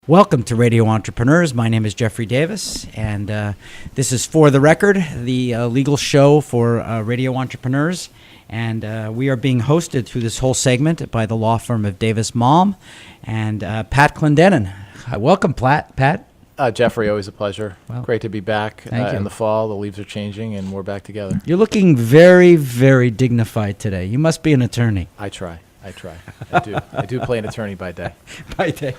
Welcome to Radio Entrepreneurs. My name is Jeffrey Davis, and this is For the Record, the legal show for Radio Entrepreneurs. And we are being hosted through this whole segment by the law firm of Davis Malm and Pat Clendenin. Welcome, Pat. Jeffrey, always a pleasure. Well, great to be back thank you. in the fall. The leaves are changing, and we're back together. You're looking very, very dignified today. You must be an attorney. I try. I do play an attorney by day. By day.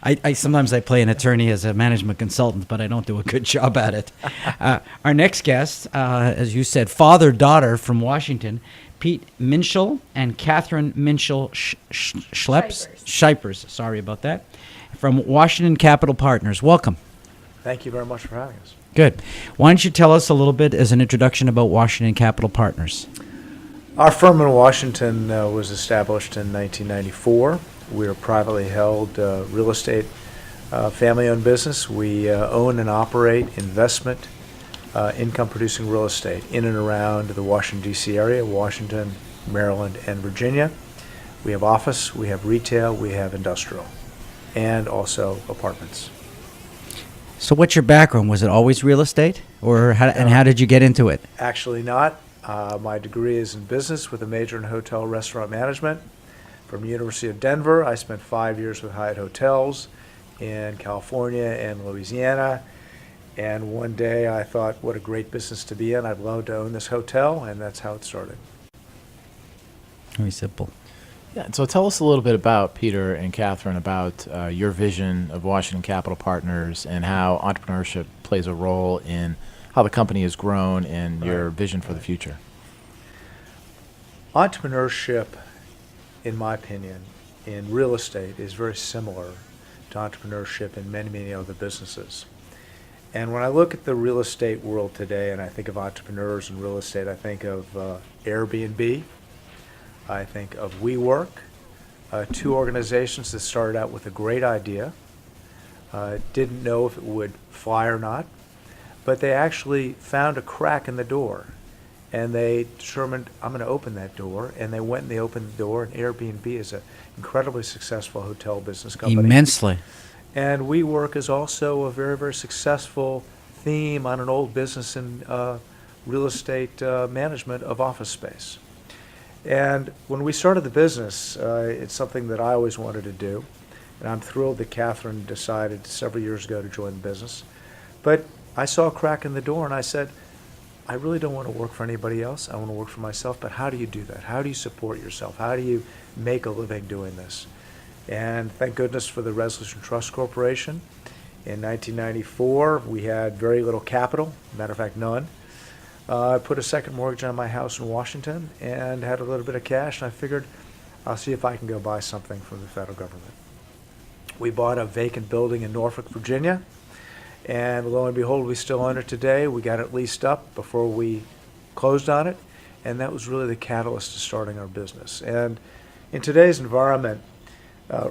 I sometimes I play an attorney as a management consultant, but I don't do a good job at it. Our next guest, as you said, father-daughter from Washington, Pete Minshall and Cathryn Minshall Scheipers. Sorry about that. From Washington Capital Partners. Welcome. Thank you very much for having us. Good. Why don't you tell us a little bit as an introduction about Washington Capital Partners? Our firm in Washington was established in 1994. We're a privately held real estate family-owned business. We own and operate investment income-producing real estate in and around the Washington, D.C. area, Washington, Maryland, and Virginia. We have office, we have retail, we have industrial, and also apartments. So what's your background? Was it always real estate? Or how did you get into it? Actually not. My degree is in business with a major in hotel restaurant management. From the University of Denver, I spent 5 years with Hyatt Hotels in California and Louisiana. And one day I thought, what a great business to be in. I'd love to own this hotel, and that's how it started. Very simple. Yeah. So tell us a little bit about Peter and Cathryn, about your vision of Washington Capital Partners and how entrepreneurship plays a role in how the company has grown and your vision for the future. Entrepreneurship, in my opinion, in real estate is very similar to entrepreneurship in many, many other businesses. And when I look at the real estate world today and I think of entrepreneurs in real estate, I think of Airbnb, I think of WeWork, two organizations that started out with a great idea, didn't know if it would fly or not, but they actually found a crack in the door, and they determined, I'm going to open that door, and they went and they opened the door, and Airbnb is an incredibly successful hotel business company. Immensely. And WeWork is also a very, very successful theme on an old business in real estate management of office space. And when we started the business, it's something that I always wanted to do, and I'm thrilled that Cathryn decided several years ago to join the business. But I saw a crack in the door and I said, I really don't want to work for anybody else. I want to work for myself, but how do you do that? How do you support yourself? How do you make a living doing this? And thank goodness for the Resolution Trust Corporation. In 1994, we had very little capital, matter of fact, none. I put a second mortgage on my house in Washington and had a little bit of cash, and I figured I'll see if I can go buy something from the federal government. We bought a vacant building in Norfolk, Virginia. And lo and behold, we still own it today. We got it leased up before we closed on it, and that was really the catalyst to starting our business. And in today's environment,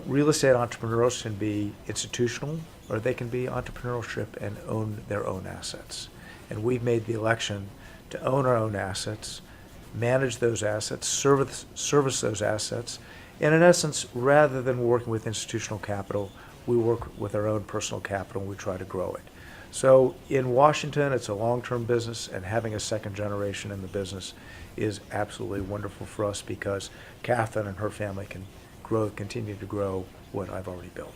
real estate entrepreneurs can be institutional, or they can be entrepreneurship and own their own assets. And we've made the election to own our own assets, manage those assets, service those assets, and in essence, rather than working with institutional capital, we work with our own personal capital and we try to grow it. So in Washington, it's a long-term business, and having a second generation in the business is absolutely wonderful for us because Cathryn and her family can continue to grow what I've already built.